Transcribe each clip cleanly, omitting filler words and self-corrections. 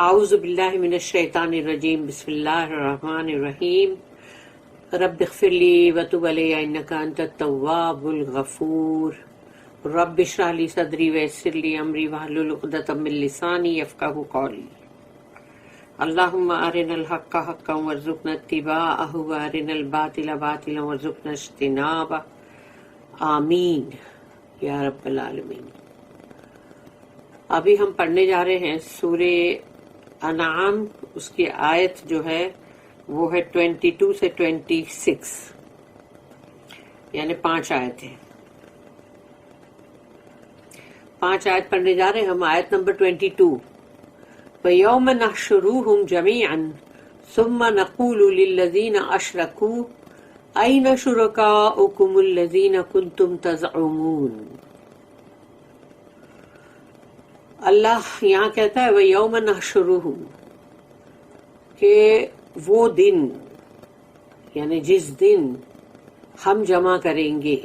اعوذ باللہ من الشیطان الرجیم بسم اللہ الرحمن الرحیم رب اغفر لی وتب علی انک انت التواب الغفور رب اشرح لی صدری ویسر لی امری واحلل عقدۃ من لسانی یفقہوا قولی اللہم ارنا الحق حقا وارزقنا اتباعہ وارنا الباطل باطلا وارزقنا اجتنابہ آمین یا رب العالمین۔ ابھی ہم پڑھنے جا رہے ہیں سورہ انعام، اس کی آیت جو ہے وہ ہے 22 سے 26، یعنی 5 آیتیں۔ 5 آیت پڑھنے جا رہے ہیں ہم۔ آیت نمبر 22، وَيَوْمَ نَحْشُرُوهُمْ جَمِيعًا ثُمَّ نَقُولُ لِلَّذِينَ أَشْرَكُوا أَيْنَ شُرَكَاؤُكُمُ الَّذِينَ كُنتُمْ تَزْعُمُونَ۔ اللہ یہاں کہتا ہے وَيَوْمَ نَحْشُرُوهُمْ، کہ وہ دن، یعنی جس دن ہم جمع کریں گے۔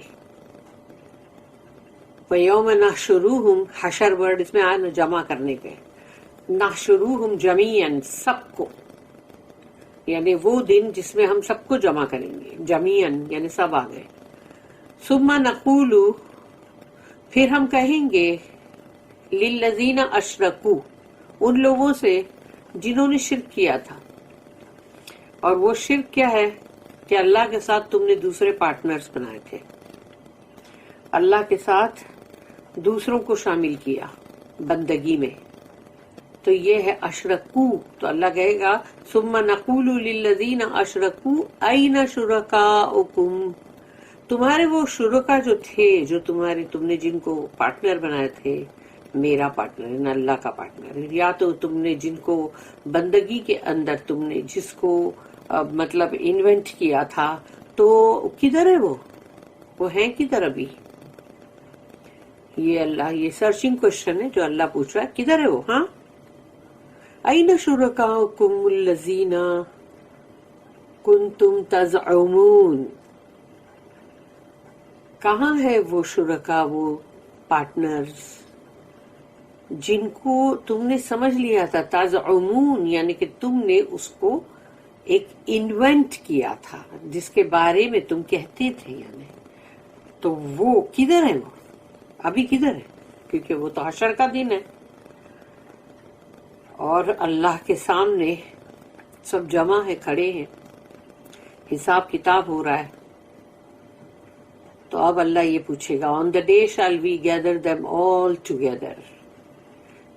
وَيَوْمَ نَحْشُرُوهُمْ، حشر ورڈ اس میں آیا نا جمع کرنے کے، نحشروہم جمیعاً، سب کو، یعنی وہ دن جس میں ہم سب کو جمع کریں گے، جمیعاً یعنی سب آ گئے۔ ثم نقول، پھر ہم کہیں گے، للذین اشرکوا، ان لوگوں سے جنہوں نے شرک کیا تھا۔ اور وہ شرک کیا ہے کہ اللہ کے ساتھ تم نے دوسرے پارٹنرز بنائے تھے، اللہ کے ساتھ دوسروں کو شامل کیا بندگی میں، تو یہ ہے اشرکو۔ تو اللہ کہے گا ثم نقول للذین اشرکوا این شرکاؤکم، تمہارے وہ شرکا جو تھے، جو تم نے جن کو پارٹنر بنائے تھے، میرا پارٹنر نہ اللہ کا پارٹنر، یا تو تم نے جن کو بندگی کے اندر تم نے جس کو مطلب انوینٹ کیا تھا، تو کدھر ہے وہ ہیں کدھر ابھی؟ یہ سرچنگ کوشچن ہے جو اللہ پوچھ رہا ہے، کدھر ہے وہ؟ ہاں، این شرکاؤکم الذین کنتم تزعمون، کہاں ہے وہ شرکا، وہ پارٹنرز جن کو تم نے سمجھ لیا تھا، تزعمون یعنی کہ تم نے اس کو ایک انوینٹ کیا تھا، جس کے بارے میں تم کہتے تھے، یعنی تو وہ کدھر ہے؟ وہ ابھی کدھر ہے؟ کیونکہ وہ تو حشر کا دن ہے اور اللہ کے سامنے سب جمع ہے، کھڑے ہیں، حساب کتاب ہو رہا ہے۔ تو اب اللہ یہ پوچھے گا on the day shall we gather them all together.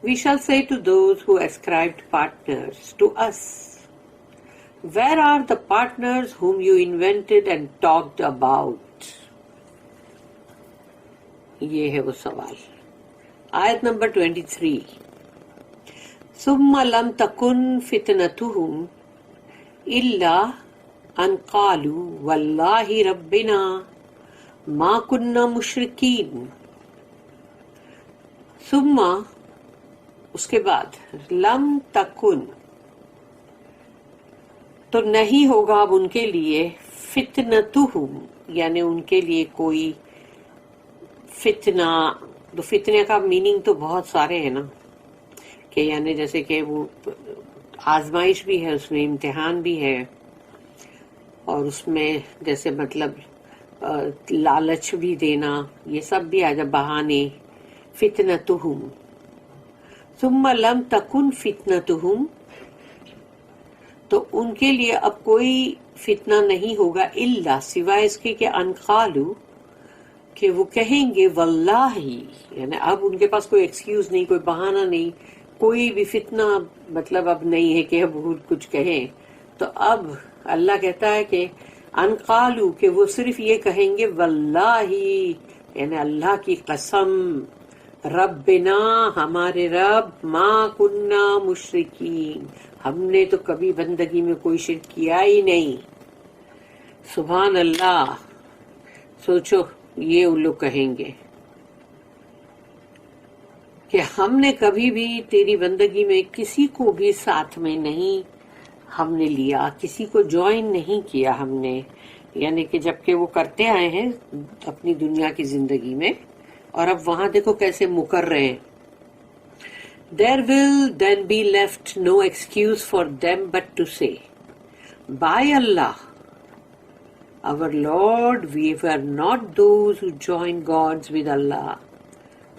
We shall say to those who ascribed partners to us, where are the partners whom you invented and talked about? یہ ہے وہ سوال۔ آیت نمبر 23، ثم لم تكن فتنتهم إلا أن قالوا والله ربنا ما كنا مشركين۔ ثم، اس کے بعد، لم تکن، تو نہیں ہوگا اب ان کے لیے، فتنتہم یعنی ان کے لیے کوئی فتنہ۔ تو فتنے کا میننگ تو بہت سارے ہیں نا، کہ یعنی جیسے کہ وہ آزمائش بھی ہے، اس میں امتحان بھی ہے، اور اس میں جیسے مطلب لالچ بھی دینا، یہ سب بھی آ جائے بہانے۔ فتنتہم ثم لم تکن فتنتہم، تو ان کے لیے اب کوئی فتنہ نہیں ہوگا، الا سوائے اس کے کہ ان قالوا، کہ وہ کہیں گے واللہ، یعنی اب ان کے پاس کوئی ایکسکیوز نہیں، کوئی بہانہ نہیں، کوئی بھی فتنہ مطلب اب نہیں ہے کہ اب وہ کچھ کہیں۔ تو اب اللہ کہتا ہے کہ ان قالوا، کہ وہ صرف یہ کہیں گے واللہ، یعنی اللہ کی قسم، ربنا ہمارے رب، ما کننا مشرکین، ہم نے تو کبھی بندگی میں کوئی شرک کیا ہی نہیں۔ سبحان اللہ، سوچو یہ ان لوگ کہیں گے کہ ہم نے کبھی بھی تیری بندگی میں کسی کو بھی ساتھ میں نہیں ہم نے لیا، کسی کو جوائن نہیں کیا ہم نے، یعنی کہ جبکہ وہ کرتے آئے ہیں اپنی دنیا کی زندگی میں، اور اب وہاں دیکھو کیسے مکر رہے ہیں۔ There will then be left no excuse for them but to say, by Allah, our Lord, we were not those who join gods with Allah.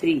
3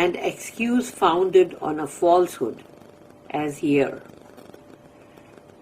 and excuse founded on a falsehood as here.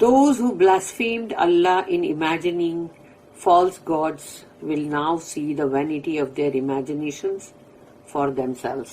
Those who blasphemed Allah in imagining false gods will now see the vanity of their imaginations for themselves.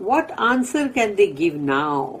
What answer can they give now?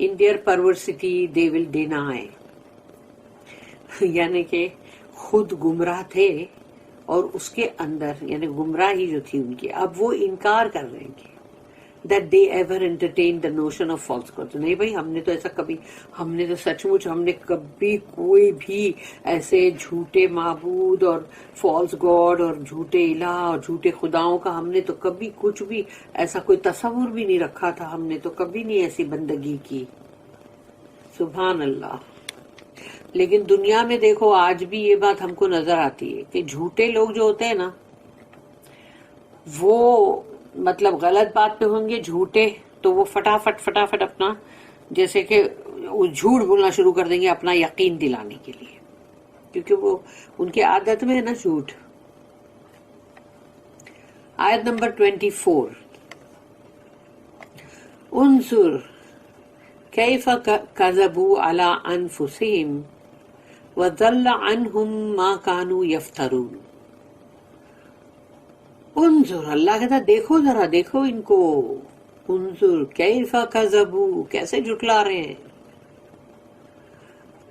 in their perversity they will deny. یعنی کہ خود گمراہ تھے اور اس کے اندر یعنی گمراہی جو تھی ان کی، اب وہ انکار کر رہے ہیں کہ that they ever entertained the notion of false gods. نہیں بھائی، ہم نے تو ایسا کبھی، ہم نے تو سچ مچ ہم نے کبھی کوئی بھی ایسے جھوٹے معبود اور فالس گاڈ اور جھوٹے الہ اور جھوٹے خداؤں کا ہم نے تو کبھی کچھ بھی ایسا کوئی تصور بھی نہیں رکھا تھا، ہم نے تو کبھی نہیں ایسی بندگی کی. سبحان اللہ. لیکن دنیا میں دیکھو آج بھی یہ بات ہم کو نظر آتی ہے کہ جھوٹے لوگ جو ہوتے ہیں نا، وہ مطلب غلط بات پہ ہوں گے جھوٹے تو وہ فٹافٹ اپنا جیسے کہ وہ جھوٹ بولنا شروع کر دیں گے اپنا یقین دلانے کے لیے، کیونکہ وہ ان کی عادت میں ہے نا جھوٹ. آیت نمبر 24. انظر کیف کذبوا علی انفسہم وضل عنہم ما کانوا یفترون. انظر، اللہ کہتا دیکھو، ذرا دیکھو ان کو. انظر کیف کذبوا، کیسے جھٹلا رہے ہیں،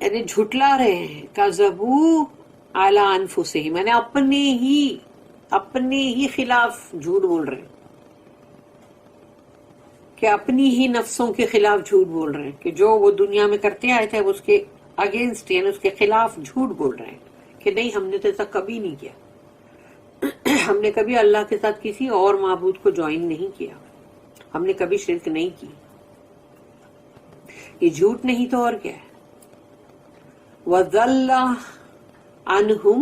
یعنی جھٹلا رہے ہیں. کذبوا علی انفسہم یعنی اپنے ہی خلاف جھوٹ بول رہے ہیں، کہ اپنی ہی نفسوں کے خلاف جھوٹ بول رہے ہیں، کہ جو وہ دنیا میں کرتے آئے تھے اس کے اگینسٹ یعنی اس کے خلاف جھوٹ بول رہے ہیں کہ نہیں ہم نے تو ایسا کبھی نہیں کیا، ہم نے کبھی اللہ کے ساتھ کسی اور معبود کو جوائن نہیں کیا، ہم نے کبھی شرک نہیں کی. یہ جھوٹ نہیں تو اور کیا ہے. وَضَلَّ عَنْهُمْ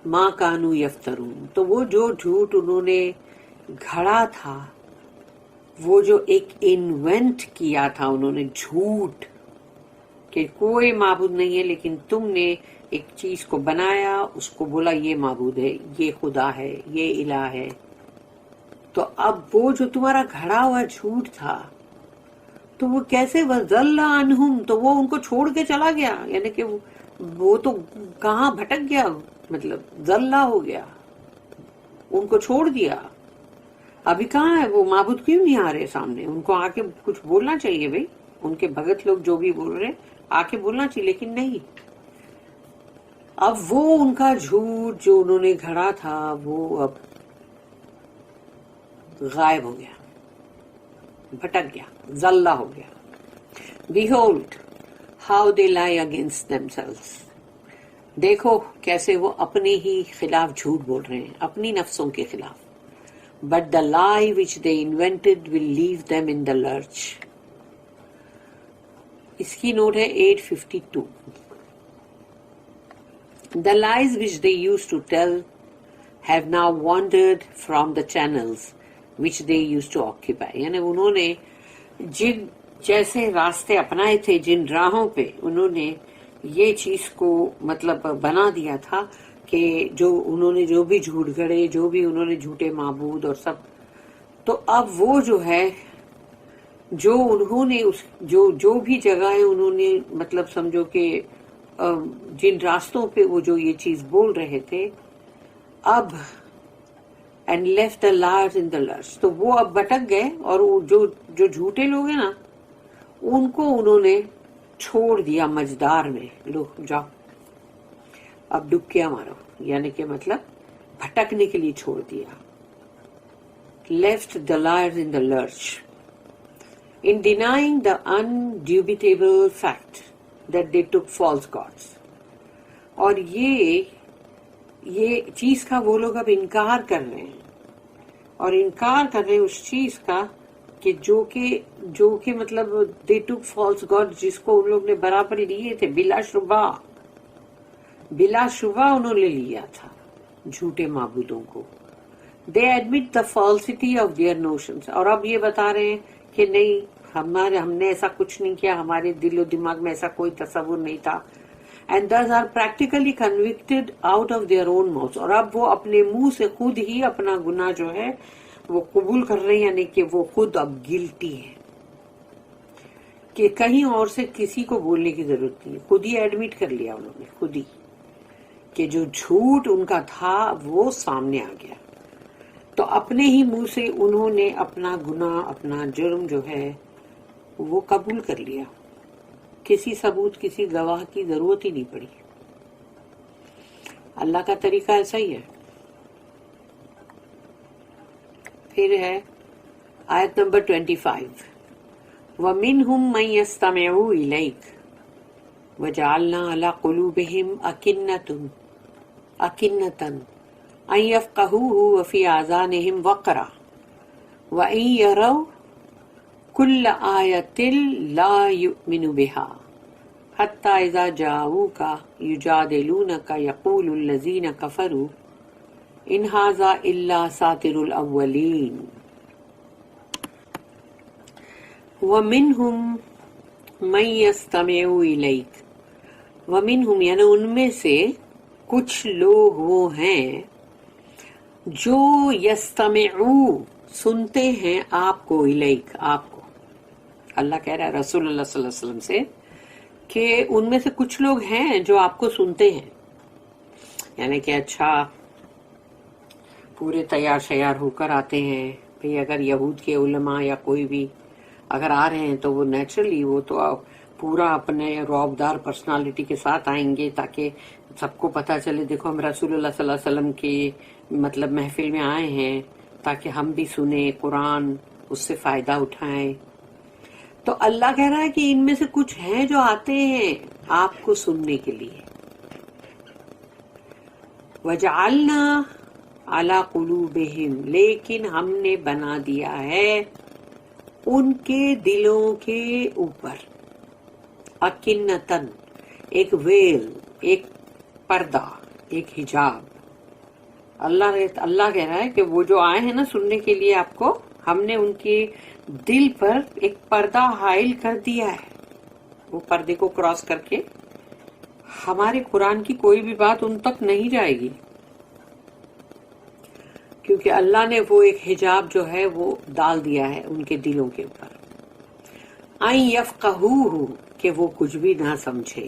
مَا كَانُوا يَفْتَرُونَ. تو وہ جو جھوٹ انہوں نے گھڑا تھا، وہ جو ایک انوینٹ کیا تھا انہوں نے جھوٹ کہ کوئی معبود نہیں ہے، لیکن تم نے ایک چیز کو بنایا، اس کو بولا یہ معبود ہے، یہ خدا ہے، یہ الہ ہے. تو اب وہ جو تمہارا گھڑا ہوا جھوٹ تھا تو وہ کیسے وَضَلَّ عَنْهُمْ تو وہ ان کو چھوڑ کے چلا گیا، یعنی کہ وہ تو کہاں بھٹک گیا، مطلب ذلہ ہو گیا، ان کو چھوڑ دیا. ابھی کہاں ہے وہ معبود، کیوں نہیں آ رہے سامنے؟ ان کو آ کے کچھ بولنا چاہیے بھائی، ان کے بھگت لوگ جو بھی بول رہے آ کے بولنا چاہیے، لیکن نہیں. اب وہ ان کا جھوٹ جو انہوں نے گھڑا تھا وہ اب غائب ہو گیا، بھٹک گیا، ذلہ ہو گیا. Behold how they lie against themselves. دیکھو کیسے وہ اپنے ہی خلاف جھوٹ بول رہے ہیں، اپنی نفسوں کے خلاف. But the lie which they invented will leave them in the lurch. اس کی نوٹ ہے 852. The lies which they used to tell have now wandered from the channels which they used to occupy. یعنی انہوں نے جن جیسے راستے اپنائے تھے، جن راہوں پہ انہوں نے یہ چیز کو مطلب بنا دیا تھا کہ جو انہوں نے جو بھی جھوٹ گھڑے، جو بھی انہوں نے جھوٹے معبود اور سب، تو اب وہ جو ہے جو انہوں نے جو بھی جگہیں انہوں نے مطلب سمجھو کہ جن راستوں پہ وہ جو یہ چیز بول رہے تھے، اب and left the liars in the lurch. تو وہ اب بھٹک گئے، اور جو جھوٹے لوگ ہیں نا ان کو انہوں نے چھوڑ دیا مجدار میں. لو جاؤ اب ڈبکیاں مارو، یعنی کہ مطلب بھٹکنے کے لیے چھوڑ دیا. left the liars in the lurch in denying the undubitable fact that they took false gods. اور یہ چیز کا وہ لوگ اب انکار کر رہے ہیں، اور انکار کر رہے ہیں اس چیز کا کہ جو کہ مطلب they took false gods، جس کو ان لوگ نے برابر لیے تھے، بلا شبہ انہوں نے لیا تھا جھوٹے معبودوں کو. they admit the falsity of their notions. اور اب یہ بتا رہے ہیں کہ نہیں، ہم نے ایسا کچھ نہیں کیا، ہمارے دل و دماغ میں ایسا کوئی تصور نہیں تھا. and thus are practically convicted out of their own mouths. اور اب وہ اپنے منہ سے خود ہی اپنا گناہ جو ہے وہ قبول کر رہے ہیں، یعنی کہ وہ خود اب گلٹی ہے، کہ کہیں اور سے کسی کو بولنے کی ضرورت نہیں، خود ہی ایڈمٹ کر لیا انہوں نے، خود ہی کہ جو جھوٹ ان کا تھا وہ سامنے آ گیا. تو اپنے ہی منہ سے انہوں نے اپنا گناہ، اپنا جرم جو ہے وہ قبول کر لیا، کسی ثبوت کسی گواہ کی ضرورت ہی نہیں پڑی. اللہ کا طریقہ ایسا ہی ہے. پھر ہے آیت نمبر 25. وَمِنْهُمْ مَنْ يَسْتَمِعُ إِلَيْكَ وَجَعَلْنَا عَلَى قُلُوبِهِمْ أَكِنَّةً أَنْ يَفْقَهُوهُ وَفِي آذَانِهِمْ وَقْرٌ وَإِنْ يَرَوْا كُلَّ آيَةٍ لَا يُؤْمِنُوا بِهَا حَتَّى إِذَا جَاءُوكَ يُجَادِلُونَكَ يَقُولُ الَّذِينَ كَفَرُوا إِنْ هَذَا إِلَّا أَسَاطِيرُ الْأَوَّلِينَ. وَمِنْهُمْ مَنْ يَسْتَمِعُ إِلَيْكَ وَمِنْهُمْ یعنی ان میں سے کچھ لوگ وہ ہیں جو یستمعو سنتے ہیں آپ کو، الیک آپ کو. اللہ کہہ رہا ہے رسول اللہ صلی اللہ علیہ وسلم سے کہ ان میں سے کچھ لوگ ہیں جو آپ کو سنتے ہیں. یعنی کہ اچھا پورے تیار شیار ہو کر آتے ہیں بھئی. اگر یہود کے علماء یا کوئی بھی اگر آ رہے ہیں تو وہ نیچرلی وہ تو پورا اپنے رعبدار پرسنالٹی کے ساتھ آئیں گے تاکہ سب کو پتہ چلے دیکھو ہم رسول اللہ صلی اللہ علیہ وسلم کی مطلب محفل میں آئے ہیں تاکہ ہم بھی سنیں قرآن، اس سے فائدہ اٹھائیں. تو اللہ کہہ رہا ہے کہ ان میں سے کچھ ہیں جو آتے ہیں آپ کو سننے کے لیے. وَجَعَلْنَا عَلَى قُلُوبِهِمْ لیکن ہم نے بنا دیا ہے ان کے دلوں کے اوپر اکنتن ایک ویل، ایک پردہ، ایک حجاب. اللہ کہہ رہا ہے کہ وہ جو آئے ہیں نا سننے کے لیے آپ کو، ہم نے ان کے دل پر ایک پردہ حائل کر دیا ہے. وہ پردے کو کراس کر کے ہمارے قرآن کی کوئی بھی بات ان تک نہیں جائے گی، کیونکہ اللہ نے وہ ایک حجاب جو ہے وہ ڈال دیا ہے ان کے دلوں کے اوپر. ان یفقہوہ کہ وہ کچھ بھی نہ سمجھے.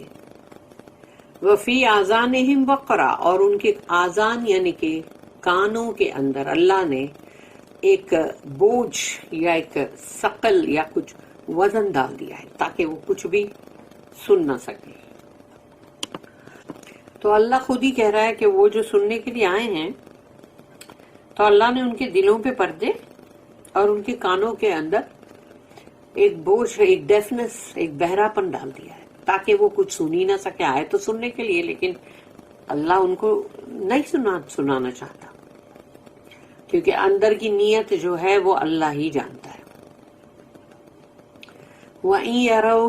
وفی آذانہم وقرا اور ان کے آذان یعنی کہ کانوں کے اندر اللہ نے ایک بوجھ یا ایک ثقل یا کچھ وزن ڈال دیا ہے تاکہ وہ کچھ بھی سن نہ سکے. تو اللہ خود ہی کہہ رہا ہے کہ وہ جو سننے کے لیے آئے ہیں تو اللہ نے ان کے دلوں پہ پردے اور ان کے کانوں کے اندر ایک بوجھ، ایک ڈیفنس، ایک بہراپن ڈال دیا ہے تاکہ وہ کچھ سن ہی نہ سکے. آئے تو سننے کے لیے لیکن اللہ ان کو نہیں سنانا چاہتا، کیونکہ اندر کی نیت جو ہے وہ اللہ ہی جانتا ہے. وَإِن يَرَوْا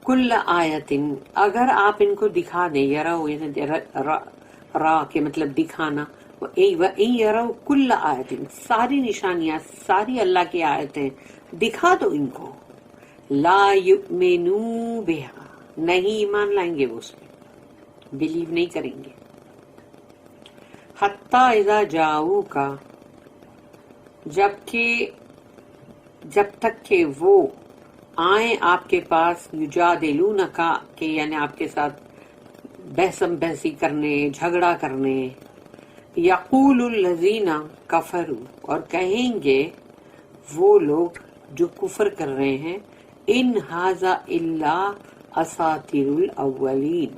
كُلَّ آیَةٍ اگر آپ ان کو دکھا دیں، یرو یعنی را کے مطلب دکھانا. وَإِن يَرَوْا كُلَّ آیَةٍ ساری نشانیاں، ساری اللہ کی آیتیں دکھا دو ان کو. لا یؤمنوا بها نہیں ایمان لائیں گے، وہ اس میں بلیو نہیں کریں گے. حتی اذا جاؤک جب تک کہ وہ آئیں آپ کے پاس، یجادلونک کہ یعنی آپ کے ساتھ بحثم بحثی کرنے، جھگڑا کرنے. یقول الذین کفروا اور کہیں گے وہ لوگ جو کفر کر رہے ہیں، ان ھذا الا اساطیر الاولین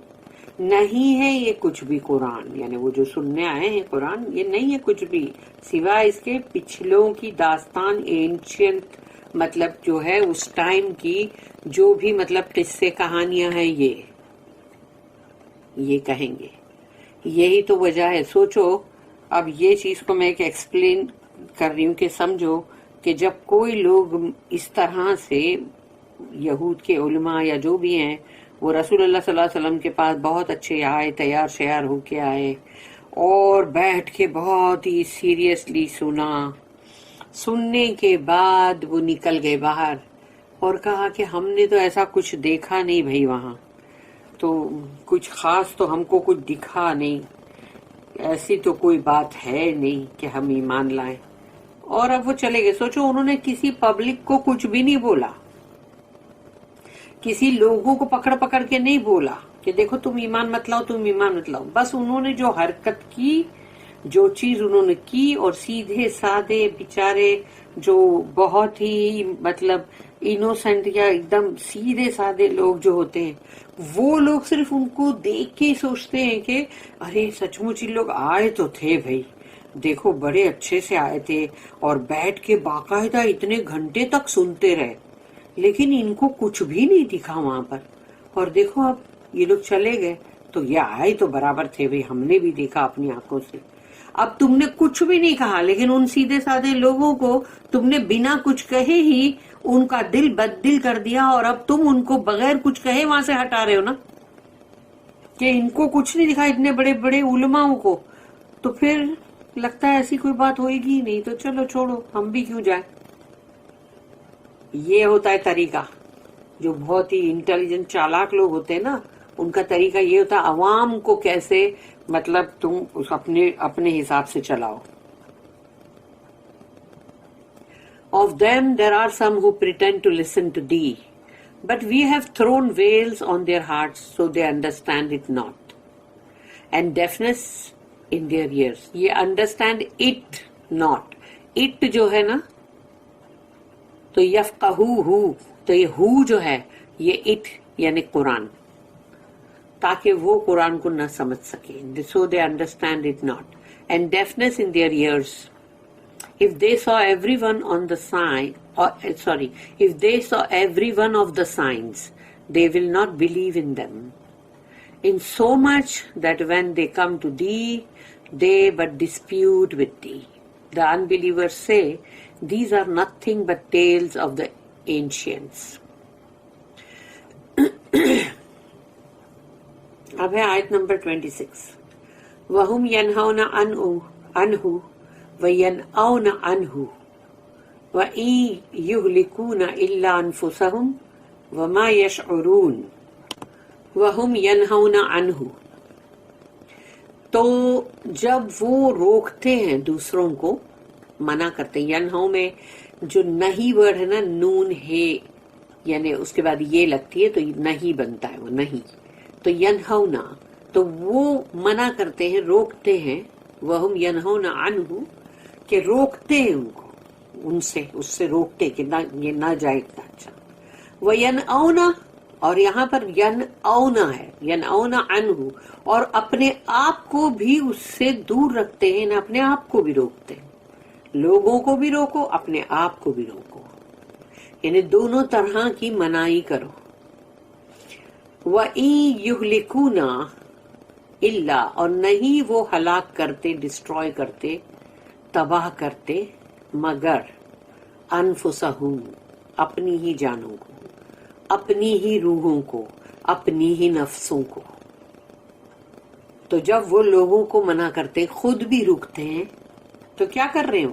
نہیں ہے یہ کچھ بھی قرآن، یعنی وہ جو سننے آئے ہیں قرآن یہ نہیں ہے کچھ بھی سوائے اس کے پچھلوں کی داستان، اینشینٹ مطلب جو ہے اس ٹائم کی جو بھی مطلب قصے کہانیاں ہیں یہ کہیں گے. یہی تو وجہ ہے. سوچو اب یہ چیز کو میں ایک ایکسپلین کر رہی ہوں کہ سمجھو کہ جب کوئی لوگ اس طرح سے یہود کے علماء یا جو بھی ہیں وہ رسول اللہ صلی اللہ علیہ وسلم کے پاس بہت اچھے آئے، تیار شیار ہو کے آئے اور بیٹھ کے بہت ہی سیریسلی سننے کے بعد وہ نکل گئے باہر اور کہا کہ ہم نے تو ایسا کچھ دیکھا نہیں بھائی، وہاں تو کچھ خاص تو ہم کو کچھ دکھا نہیں، ایسی تو کوئی بات ہے نہیں کہ ہم ایمان لائیں. اور اب وہ چلے گئے. سوچو انہوں نے کسی پبلک کو کچھ بھی نہیں بولا، کسی لوگوں کو پکڑ کے نہیں بولا کہ دیکھو تم ایمان مت لاؤ، تم ایمان مت لاؤ. بس انہوں نے جو حرکت کی جو چیز انہوں نے کی، اور سیدھے سادے بیچارے جو بہت ہی مطلب انوسینٹ یا ایک دم سیدھے سادے لوگ جو ہوتے ہیں، وہ لوگ صرف ان کو دیکھ کے ہی سوچتے ہیں کہ ارے سچ مچ ان لوگ آئے تو تھے بھائی، دیکھو بڑے اچھے سے آئے تھے اور بیٹھ کے باقاعدہ اتنے گھنٹے تک سنتے رہے، لیکن ان کو کچھ بھی نہیں دکھا وہاں پر. اور دیکھو اب یہ لوگ چلے گئے تو یہ آئے تو برابر تھے بھائی، ہم نے بھی دیکھا اپنی آنکھوں سے. اب تم نے کچھ بھی نہیں کہا، لیکن ان سیدھے سادے لوگوں کو تم نے بنا کچھ کہے ہی ان کا دل بد دل کر دیا، اور اب تم ان کو بغیر کچھ کہے وہاں سے ہٹا رہے ہو نا، کہ ان کو کچھ نہیں دکھا، اتنے بڑے بڑے علماؤں کو. تو پھر لگتا ہے ایسی کوئی بات ہوئے گی نہیں، تو چلو چھوڑو، ہم بھی کیوں جائیں. یہ ہوتا ہے طریقہ. جو بہت ہی انٹیلیجنٹ چالاک لوگ ہوتے ہیں نا، ان کا طریقہ یہ ہوتا ہے عوام کو کیسے مطلب تم اپنے حساب سے چلاؤ. Of them there are some who pretend to listen to thee, but we have thrown veils on their hearts so they understand it not, and deafness in their ears. یہ understand it not. it جو ہے نا تو یفقہو، تو یہ ہو جو ہے یہ it یعنی قرآن، تاکہ وہ قرآن کو نہ سمجھ سکے. So they understand it not. And deafness in their ears. If they saw every one on the sign, if they saw every one of the signs, they will not believe in them. In so much that when they come to thee, they but dispute with thee. The unbelievers say, these are nothing but tales of the ancients. اب ہے آیت number 26. وَهُمْ يَنْهَوْنَ عَنْهُ وَيَنْأَوْنَ عَنْهُ وَإِن يُهْلِكُونَ إِلَّا أَنفُسَهُمْ وَمَا يَشْعُرُونَ. وَهُمْ يَنْهَوْنَ عَنْهُ، تو جب وہ روکتے ہیں دوسروں کو، منع کرتے ہیں. ینہو میں جو نہیں ورڈ ہے نا، نون ہے یعنی اس کے بعد یہ لگتی ہے تو نہیں بنتا ہے، وہ نہیں. تو ینہونا تو وہ منع کرتے ہیں، روکتے ہیں. وہم ینہونا عنہ، کہ روکتے ہیں ان کو، ان سے اس سے روکتے کہ نہ یہ نہ جائے اتنا اچھا. وینأونا، اور یہاں پر ینأونا ہے، ینأونا عنہ، اور اپنے آپ کو بھی اس سے دور رکھتے ہیں، نہ اپنے آپ کو بھی روکتے ہیں. لوگوں کو بھی روکو، اپنے آپ کو بھی روکو، یعنی دونوں طرح کی منائی کرو. وَإِن يُهْلِكُونَ إِلَّا، اور نہیں وہ ہلاک کرتے، ڈسٹروائے کرتے، تباہ کرتے، مگر انفسہم، اپنی ہی جانوں کو، اپنی ہی روحوں کو، اپنی ہی نفسوں کو. تو جب وہ لوگوں کو منع کرتے، خود بھی رکتے ہیں، تو کیا کر رہے ہیں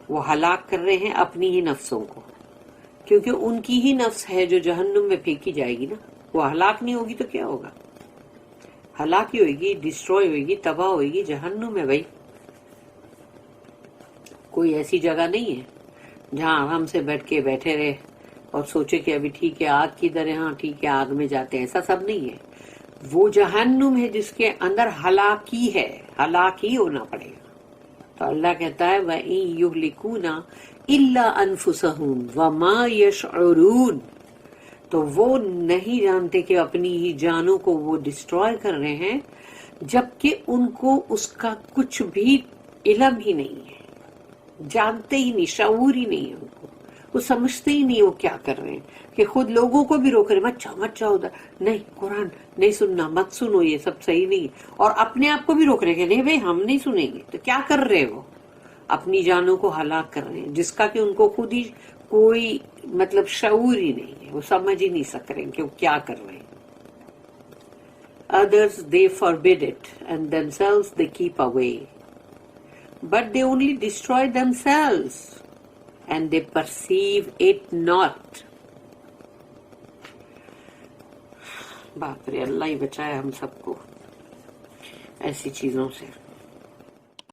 وہ ہلاک کر رہے ہیں اپنی ہی نفسوں کو، کیونکہ ان کی ہی نفس ہے جو جہنم میں پھینکی جائے گی نا. وہ ہلاک نہیں ہوگی تو کیا ہوگا؟ ہلاکی ہوئے گی، ڈسٹروائے ہوئے گی، تباہ ہوئے گی. جہنم ہے بھائی، کوئی ایسی جگہ نہیں ہے جہاں آرام سے بیٹھے رہے اور سوچے کہ ابھی ٹھیک ہے آگ کدھر ہے، ہاں ٹھیک ہے آگ میں جاتے ہیں. ایسا سب نہیں ہے. وہ جہنم ہے جس کے اندر ہلاکی ہے، ہلاک ہی ہونا پڑے گا. تو اللہ کہتا ہے وَإِن يُهْلِكُونَ إِلَّا أَنفُسَهُمْ وَمَا يَشْعُرُونَ، تو وہ نہیں جانتے کہ اپنی ہی جانوں کو وہ ڈسٹروائے کر رہے ہیں، جبکہ ان کو اس کا کچھ بھی علم ہی نہیں ہے، جانتے ہی نہیں، شعور ہی نہیں ہے ان کو، وہ سمجھتے ہی نہیں وہ کیا کر رہے ہیں. کہ خود لوگوں کو بھی روک رہے، مت جاؤ ادھر، نہیں قرآن نہیں سننا، مت سنو، یہ سب صحیح نہیں. اور اپنے آپ کو بھی روک رہے کہ نہیں بھائی ہم نہیں سنیں گے. تو کیا کر رہے وہ؟ اپنی جانوں کو ہلاک کر رہے ہیں، جس کا کہ ان کو خود ہی کوئی مطلب شعور ہی نہیں ہے، وہ سمجھ ہی نہیں سک رہے کہ وہ کیا کر رہے ہیں. Others they forbid it, and themselves they keep away. But they only destroy themselves, and they perceive it not. باپ رے، اللہ ہی بچائے ہم سب کو ایسی چیزوں سے.